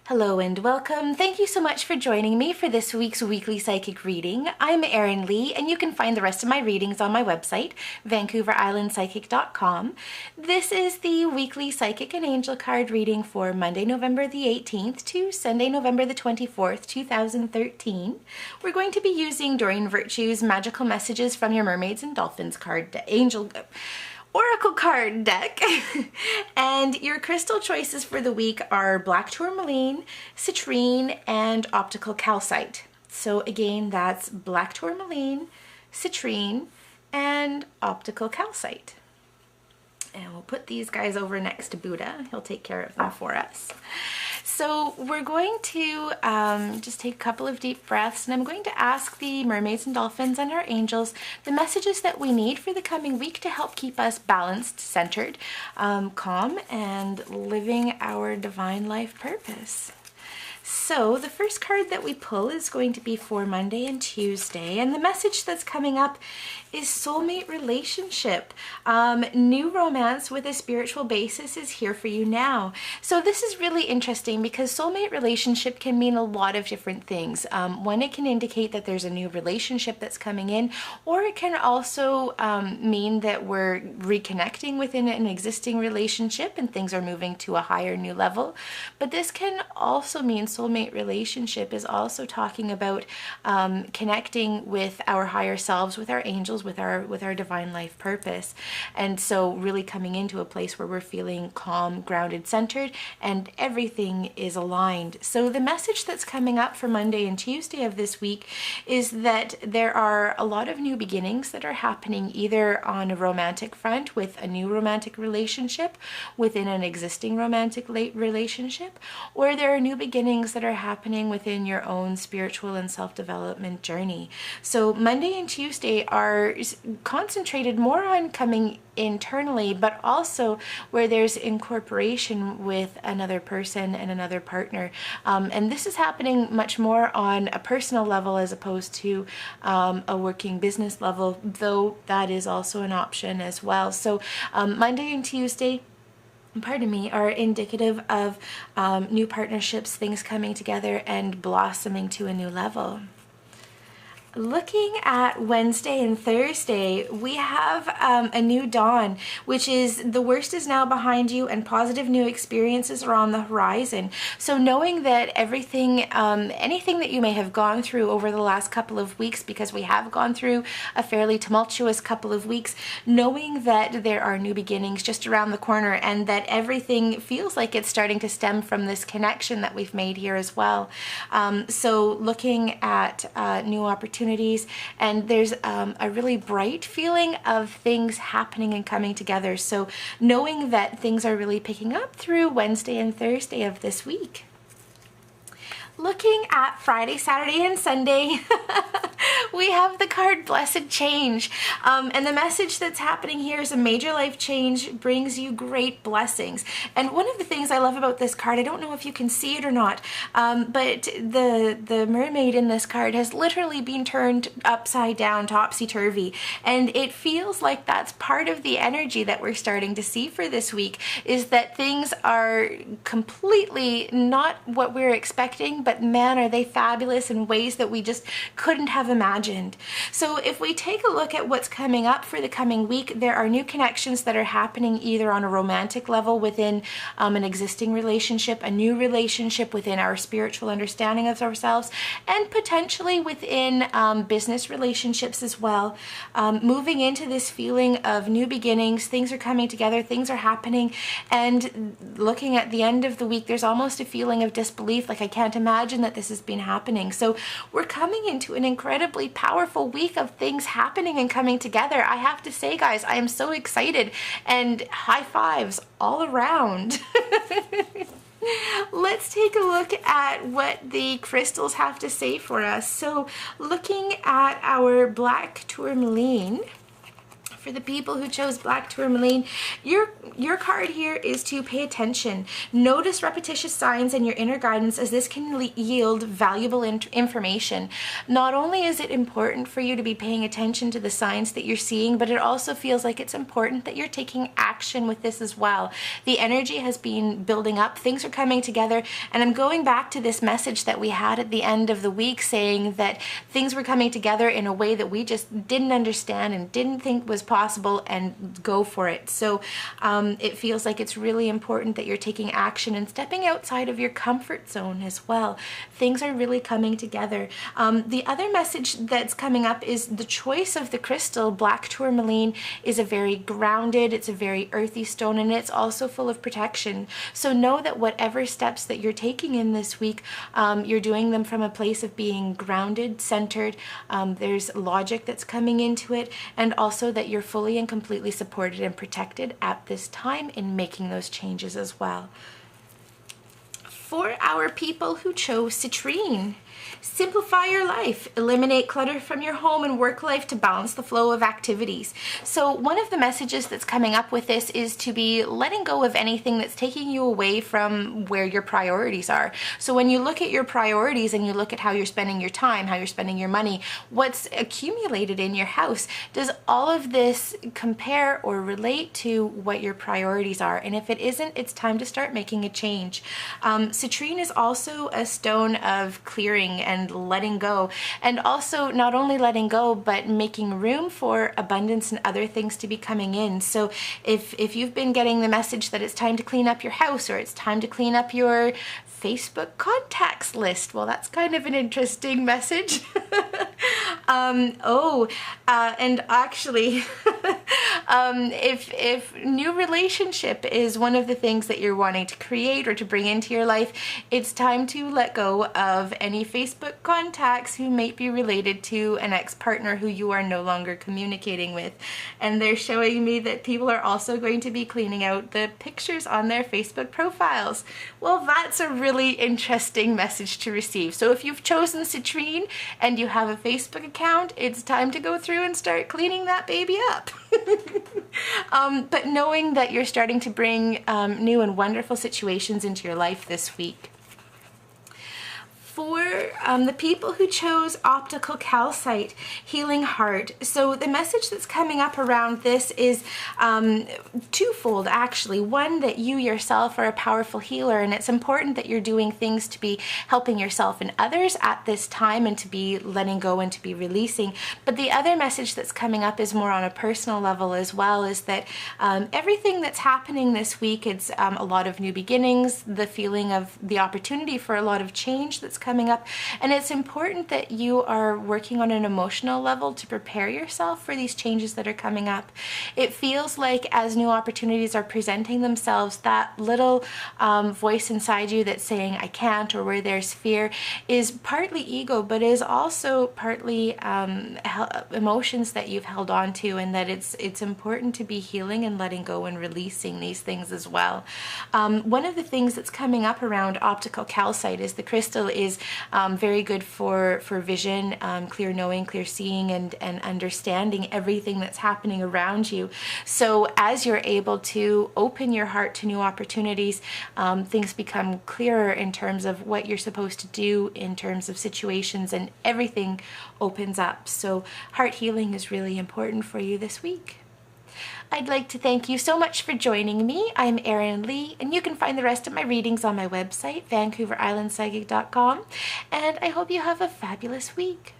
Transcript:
Hello and welcome. Thank you so much for joining me for this week's weekly psychic reading. I'm Erin Lee, and you can find the rest of my readings on my website, VancouverIslandPsychic.com. This is the weekly psychic and angel card reading for Monday, November the 18th to Sunday, November the 24th, 2013. We're going to be using Doreen Virtue's Magical Messages from Your Mermaids and Dolphins card, Oracle card deck. And your crystal choices for the week are black tourmaline, citrine, and optical calcite. So again, that's black tourmaline, citrine, and optical calcite. And we'll put these guys over next to Buddha. He'll take care of them for us. So we're going to just take a couple of deep breaths, and I'm going to ask the mermaids and dolphins and our angels the messages that we need for the coming week to help keep us balanced, centered, calm, and living our divine life purpose. So the first card that we pull is going to be for Monday and Tuesday, and the message that's coming up is soulmate relationship. New romance with a spiritual basis is here for you now. So this is really interesting because soulmate relationship can mean a lot of different things. One, it can indicate that there's a new relationship that's coming in, or it can also mean that we're reconnecting within an existing relationship and things are moving to a higher new level. But this can also mean soulmate relationship is also talking about connecting with our higher selves, with our angels, with our divine life purpose. And so really coming into a place where we're feeling calm, grounded, centered, and everything is aligned. So the message that's coming up for Monday and Tuesday of this week is that there are a lot of new beginnings that are happening either on a romantic front with a new romantic relationship within an existing romantic relationship, or there are new beginnings that are happening within your own spiritual and self-development journey. So Monday and Tuesday are concentrated more on coming internally, but also where there's incorporation with another person and another partner. And this is happening much more on a personal level as opposed to a working business level, though that is also an option as well. So Monday and Tuesday, pardon me, are indicative of new partnerships, things coming together and blossoming to a new level. Looking at Wednesday and Thursday, we have a new dawn, which is the worst is now behind you and positive new experiences are on the horizon. So knowing that everything, anything that you may have gone through over the last couple of weeks, because we have gone through a fairly tumultuous couple of weeks, knowing that there are new beginnings just around the corner and that everything feels like it's starting to stem from this connection that we've made here as well. So looking at new opportunities, and there's a really bright feeling of things happening and coming together. So knowing that things are really picking up through Wednesday and Thursday of this week. Looking at Friday, Saturday, and Sunday, we have the card Blessed Change. And the message that's happening here is a major life change brings you great blessings. And one of the things I love about this card, I don't know if you can see it or not, but the mermaid in this card has literally been turned upside down, topsy-turvy. And it feels like that's part of the energy that we're starting to see for this week, is that things are completely not what we're expecting, but man, are they fabulous in ways that we just couldn't have imagined. So if we take a look at what's coming up for the coming week, there are new connections that are happening either on a romantic level within an existing relationship, a new relationship within our spiritual understanding of ourselves, and potentially within business relationships as well. Moving into this feeling of new beginnings, things are coming together, things are happening, and looking at the end of the week, there's almost a feeling of disbelief, like I can't imagine that this has been happening. So we're coming into an incredibly powerful week of things happening and coming together. I have to say, guys, I am so excited, and high fives all around. Let's take a look at what the crystals have to say for us. So looking at our black tourmaline For the people who chose black tourmaline, your card here is to pay attention. Notice repetitious signs in your inner guidance, as this can yield valuable information. Not only is it important for you to be paying attention to the signs that you're seeing, but it also feels like it's important that you're taking action with this as well. The energy has been building up, things are coming together, and I'm going back to this message that we had at the end of the week saying that things were coming together in a way that we just didn't understand and didn't think was possible, and go for it. So it feels like it's really important that you're taking action and stepping outside of your comfort zone as well. Things are really coming together. The other message that's coming up is the choice of the crystal. Black tourmaline is a very grounded, it's a very earthy stone, and it's also full of protection. So know that whatever steps that you're taking in this week, you're doing them from a place of being grounded, centered. There's logic that's coming into it, and also that you're fully and completely supported and protected at this time in making those changes as well. For our people who chose Citrine, simplify your life, eliminate clutter from your home and work life to balance the flow of activities. So one of the messages that's coming up with this is to be letting go of anything that's taking you away from where your priorities are. So when you look at your priorities and you look at how you're spending your time, how you're spending your money, what's accumulated in your house, does all of this compare or relate to what your priorities are? And if it isn't, it's time to start making a change. Citrine is also a stone of clearing and letting go, and also not only letting go but making room for abundance and other things to be coming in. So if you've been getting the message that it's time to clean up your house, or it's time to clean up your Facebook contacts list, well, that's kind of an interesting message. And actually if new relationship is one of the things that you're wanting to create or to bring into your life, it's time to let go of any Facebook contacts who might be related to an ex-partner who you are no longer communicating with. And they're showing me that people are also going to be cleaning out the pictures on their Facebook profiles. Well, that's a really interesting message to receive. So if you've chosen Citrine and you have a Facebook account, it's time to go through and start cleaning that baby up. But knowing that you're starting to bring new and wonderful situations into your life this week. For the people who chose Optical Calcite, Healing Heart. So the message that's coming up around this is twofold, actually. One, that you yourself are a powerful healer, and it's important that you're doing things to be helping yourself and others at this time, and to be letting go and to be releasing. But the other message that's coming up is more on a personal level as well, is that everything that's happening this week, it's a lot of new beginnings, the feeling of the opportunity for a lot of change that's coming up, and it's important that you are working on an emotional level to prepare yourself for these changes that are coming up. It feels like as new opportunities are presenting themselves, that little voice inside you that's saying I can't, or where there's fear, is partly ego, but is also partly emotions that you've held on to, and that it's important to be healing and letting go and releasing these things as well. One of the things that's coming up around Optical Calcite is the crystal is very good for vision, clear knowing, clear seeing, and understanding everything that's happening around you. So as you're able to open your heart to new opportunities, things become clearer in terms of what you're supposed to do in terms of situations, and everything opens up. So heart healing is really important for you this week. I'd like to thank you so much for joining me. I'm Erin Lee, and you can find the rest of my readings on my website, VancouverIslandPsychic.com, and I hope you have a fabulous week.